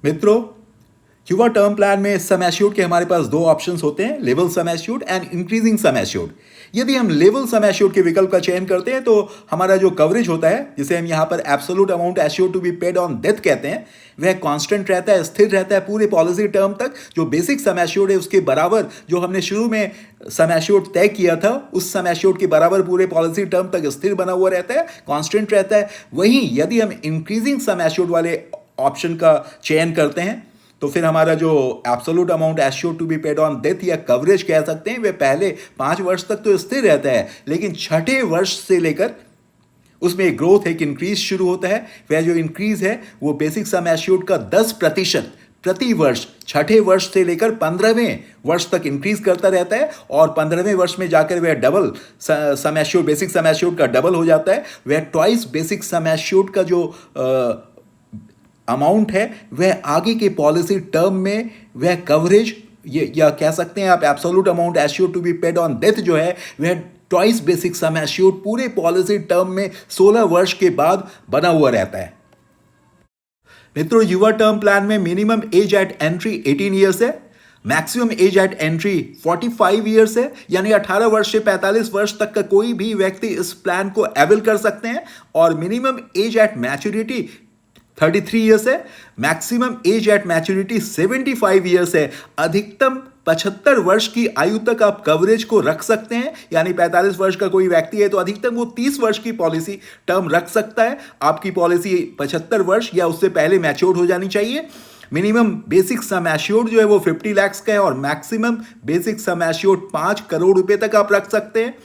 मित्रों, Yuva term plan में sum assured के हमारे पास दो ऑप्शंस होते हैं, level sum assured and increasing sum assured. यदि हम लेवल सम एश्योर्ड के विकल्प का चयन करते हैं तो हमारा जो कवरेज होता है, जिसे हम यहाँ पर absolute amount assured to be paid on death कहते हैं, वह कांस्टेंट रहता है, स्थिर रहता है पूरे पॉलिसी टर्म तक। जो बेसिक सम एश्योर्ड है उसके बराबर, जो हमने शुरू में सम एश्योर्ड तय किया था, उस सम एश्योर्ड के बराबर पूरे पॉलिसी टर्म तक स्थिर बना हुआ रहता है, कांस्टेंट रहता है। वहीं यदि हम इंक्रीजिंग सम एश्योर्ड वाले ऑप्शन का चयन करते हैं तो फिर हमारा जो absolute amount assured to be paid on death या कवरेज कह सकते हैं, वह पहले 5 वर्ष तक तो स्थिर रहता है, लेकिन छठे वर्ष से लेकर उसमें एक ग्रोथ, एक इंक्रीज शुरू होता है। वह जो इंक्रीज है वो बेसिक सम एश्योर्ड का 10% प्रति वर्ष छठे वर्ष से लेकर 15वें वर्ष तक इंक्रीज करता रहता है, और 15वें वर्ष में जाकर वह double sum assured, basic sum assured का डबल हो जाता है। वह ट्वाइस बेसिक सम एश्योर्ड का जो अमाउंट है वह आगे के पॉलिसी टर्म में वह कवरेज, ये या कह सकते हैं आप absolute amount assured to be paid on death जो है वह ट्वाइस बेसिक सम एश्योर्ड पूरे पॉलिसी टर्म में 16 वर्ष के बाद बना हुआ रहता है। मित्रों, युवा टर्म प्लान में minimum age at entry 18 years है, maximum age at entry 45 years है, यानी 18 वर्ष से 45 वर्ष तक का कोई भी व्यक्ति इस प्लान को अवेल कर सकते हैं। और minimum age at maturity 33 years है, maximum age at maturity 75 years है। अधिकतम 75 वर्ष की आयु तक आप कवरेज को रख सकते हैं, यानी 45 वर्ष का कोई व्यक्ति है तो अधिकतम वो 30 वर्ष की पॉलिसी टर्म रख सकता है। आपकी पॉलिसी 75 वर्ष या उससे पहले मैच्योर हो जानी चाहिए। मिनिमम बेसिक सम एश्योर्ड जो है वो 50 लाख का है, और maximum basic sum assured 5 crore रुपए तक आप रख सकते हैं।